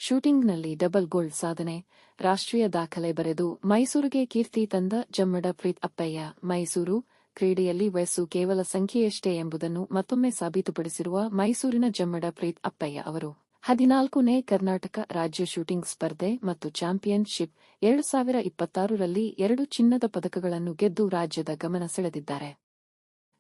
ಶೂಟಿಂಗ್ನಲ್ಲಿ double gold ಸಾಧನೆ, ರಾಷ್ಟ್ರೀಯ ದಾಖಲೆ ಬರೆದು ಮೈಸೂರಿಗೆ ಕೀರ್ತಿ ತಂದ ಜಮ್ಮಡ ಪ್ರೀತ್ ಅಪ್ಪಯ್ಯ. ಮೈಸೂರು ಕ್ರೀಡೆಯಲ್ಲಿ ವಯಸ್ಸು ಕೇವಲ ಸಂಖ್ಯೆಯಷ್ಟೇ ಎಂಬುದನ್ನು ಮತ್ತೊಮ್ಮೆ ಸಾಬೀತುಪಡಿಸಿರುವ ಮೈಸೂರಿನ ಜಮ್ಮಡ ಪ್ರೀತ್ ಅಪ್ಪಯ್ಯ ಅವರು 14ನೇ ಕರ್ನಾಟಕ ರಾಜ್ಯ ಶೂಟಿಂಗ್ ಸ್ಪರ್ಧೆ ಮತ್ತು ಚಾಂಪಿಯನ್ಶಿಪ್ 2026ರಲ್ಲಿ 2 ಚಿನ್ನದ ಪದಕಗಳನ್ನು ಗೆದ್ದು ರಾಜ್ಯದ ಗಮನ ಸೆಳೆದಿದ್ದಾರೆ.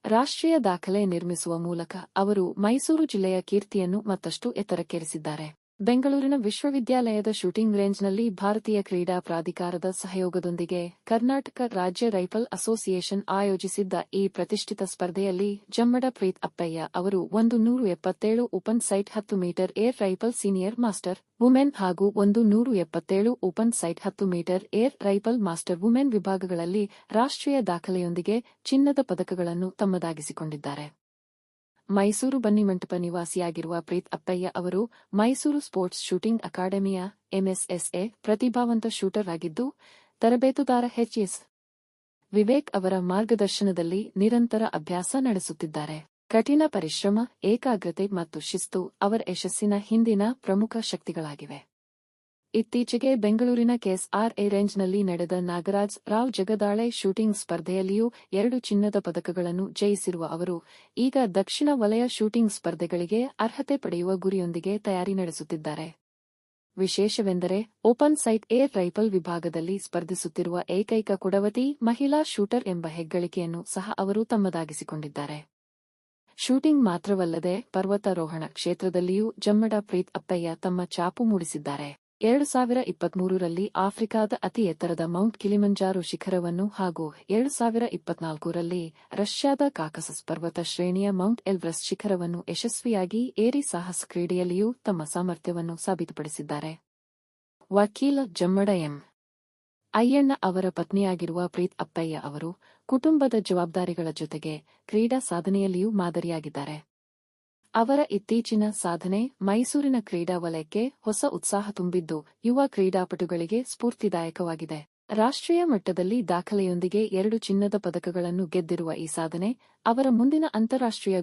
ರಾಷ್ಟ್ರೀಯ ದಾಖಲೆ ನಿರ್ಮಿಸುವ ಮೂಲಕ ಅವರು ಮೈಸೂರು ಜಿಲ್ಲೆಯ ಕೀರ್ತಿಯನ್ನು ಮತ್ತಷ್ಟು ಎತ್ತರಕ್ಕೇರಿಸಿದ್ದಾರೆ. ಬೆಂಗಳೂರಿನ ವಿಶ್ವವಿದ್ಯಾಲಯದ ಶೂಟಿಂಗ್ ರೇಂಜ್ನಲ್ಲಿ ಭಾರತೀಯ ಕ್ರೀಡಾ ಪ್ರಾಧಿಕಾರದ ಸಹಯೋಗದೊಂದಿಗೆ ಕರ್ನಾಟಕ ರಾಜ್ಯ ರೈಫಲ್ ಅಸೋಸಿಯೇಷನ್ ಆಯೋಜಿಸಿದ್ದ ಈ ಪ್ರತಿಷ್ಠಿತ ಸ್ಪರ್ಧೆಯಲ್ಲಿ ಜಮ್ಮಡ ಪ್ರೀತ್ ಅಪ್ಪಯ್ಯ ಅವರು 177 open sight 10 metre air rifle senior master women ಹಾಗೂ 177 open sight 10 metre air rifle master women ವಿಭಾಗಗಳಲ್ಲಿ ರಾಷ್ಟ್ರೀಯ ದಾಖಲೆಯೊಂದಿಗೆ ಚಿನ್ನದ ಪದಕಗಳನ್ನು ತಮ್ಮದಾಗಿಸಿಕೊಂಡಿದ್ದಾರೆ. ಮೈಸೂರು ಬನ್ನಿಮಂಟಪ ನಿವಾಸಿಯಾಗಿರುವ ಪ್ರೀತ್ ಅಪ್ಪಯ್ಯ ಅವರು ಮೈಸೂರು ಸ್ಪೋರ್ಟ್ಸ್ ಶೂಟಿಂಗ್ ಅಕಾಡೆಮಿಯ ಎಂಎಸ್ಎಸ್ಎ ಪ್ರತಿಭಾವಂತ ಶೂಟರ್ ಆಗಿದ್ದು, ತರಬೇತುದಾರ ಎಚ್.ಎಸ್. ವಿವೇಕ್ ಅವರ ಮಾರ್ಗದರ್ಶನದಲ್ಲಿ ನಿರಂತರ ಅಭ್ಯಾಸ ನಡೆಸುತ್ತಿದ್ದಾರೆ. ಕಠಿಣ ಪರಿಶ್ರಮ, ಏಕಾಗ್ರತೆ ಮತ್ತು ಶಿಸ್ತು ಅವರ ಯಶಸ್ಸಿನ ಹಿಂದಿನ ಪ್ರಮುಖ ಶಕ್ತಿಗಳಾಗಿವೆ. ಇತ್ತೀಚೆಗೆ ಬೆಂಗಳೂರಿನ ಕೆಎಸ್ಆರ್ಎ ರೇಂಜ್ನಲ್ಲಿ ನಡೆದ ನಾಗರಾಜ್ ರಾವ್ ಜಗದಾಳೆ ಶೂಟಿಂಗ್ ಸ್ಪರ್ಧೆಯಲ್ಲಿಯೂ 2 ಚಿನ್ನದ ಪದಕಗಳನ್ನು ಜಯಿಸಿರುವ ಅವರು ಈಗ ದಕ್ಷಿಣ ವಲಯ ಶೂಟಿಂಗ್ ಸ್ಪರ್ಧೆಗಳಿಗೆ ಅರ್ಹತೆ ಪಡೆಯುವ ಗುರಿಯೊಂದಿಗೆ ತಯಾರಿ ನಡೆಸುತ್ತಿದ್ದಾರೆ. ವಿಶೇಷವೆಂದರೆ ಓಪನ್ ಸೈಟ್ ಏರ್ ರೈಫಲ್ ವಿಭಾಗದಲ್ಲಿ ಸ್ಪರ್ಧಿಸುತ್ತಿರುವ ಏಕೈಕ ಕೊಡವತಿ ಮಹಿಳಾ ಶೂಟರ್ ಎಂಬ ಹೆಗ್ಗಳಿಕೆಯನ್ನು ಸಹ ಅವರು ತಮ್ಮದಾಗಿಸಿಕೊಂಡಿದ್ದಾರೆ. ಶೂಟಿಂಗ್ ಮಾತ್ರವಲ್ಲದೆ ಪರ್ವತಾರೋಹಣ ಕ್ಷೇತ್ರದಲ್ಲಿಯೂ ಜಮ್ಮಡ ಪ್ರೀತ್ ಅಪ್ಪಯ್ಯ ತಮ್ಮ ಛಾಪು ಮೂಡಿಸಿದ್ದಾರೆ. 2023ರಲ್ಲಿ ಆಫ್ರಿಕಾದ ಅತಿ ಎತ್ತರದ ಮೌಂಟ್ ಕಿಲಿಮಂಜಾರೋ ಶಿಖರವನ್ನು ಹಾಗೂ 2024ರಲ್ಲಿ ರಷ್ಯಾದ ಕಾಕಸಸ್ ಪರ್ವತ ಶ್ರೇಣಿಯ ಮೌಂಟ್ ಎಲ್ಬ್ರಸ್ ಶಿಖರವನ್ನು ಯಶಸ್ವಿಯಾಗಿ ಏರಿ ಸಾಹಸ ಕ್ರೀಡೆಯಲ್ಲಿಯೂ ತಮ್ಮ ಸಾಮರ್ಥ್ಯವನ್ನು ಸಾಬೀತುಪಡಿಸಿದ್ದಾರೆ. ವಕೀಲ ಜಮ್ಮಡ ಎಂ. ಅಯ್ಯಣ್ಣ ಅವರ ಪತ್ನಿಯಾಗಿರುವ ಪ್ರೀತ್ ಅಪ್ಪಯ್ಯ ಅವರು ಕುಟುಂಬದ ಜವಾಬ್ದಾರಿಗಳ ಜೊತೆಗೆ ಕ್ರೀಡಾ ಸಾಧನೆಯಲ್ಲಿಯೂ ಮಾದರಿಯಾಗಿದ್ದಾರೆ. ಅವರ ಇತ್ತೀಚಿನ ಸಾಧನೆ ಮೈಸೂರಿನ ಕ್ರೀಡಾ ವಲಯಕ್ಕೆ ಹೊಸ ಉತ್ಸಾಹ ತುಂಬಿದ್ದು, ಯುವ ಕ್ರೀಡಾಪಟುಗಳಿಗೆ ಸ್ಫೂರ್ತಿದಾಯಕವಾಗಿದೆ. ರಾಷ್ಟ್ರೀಯ ಮಟ್ಟದಲ್ಲಿ ದಾಖಲೆಯೊಂದಿಗೆ 2 ಚಿನ್ನದ ಪದಕಗಳನ್ನು ಗೆದ್ದಿರುವ ಈ ಸಾಧನೆ ಅವರ ಮುಂದಿನ ಅಂತಾರಾಷ್ಟ್ರೀಯ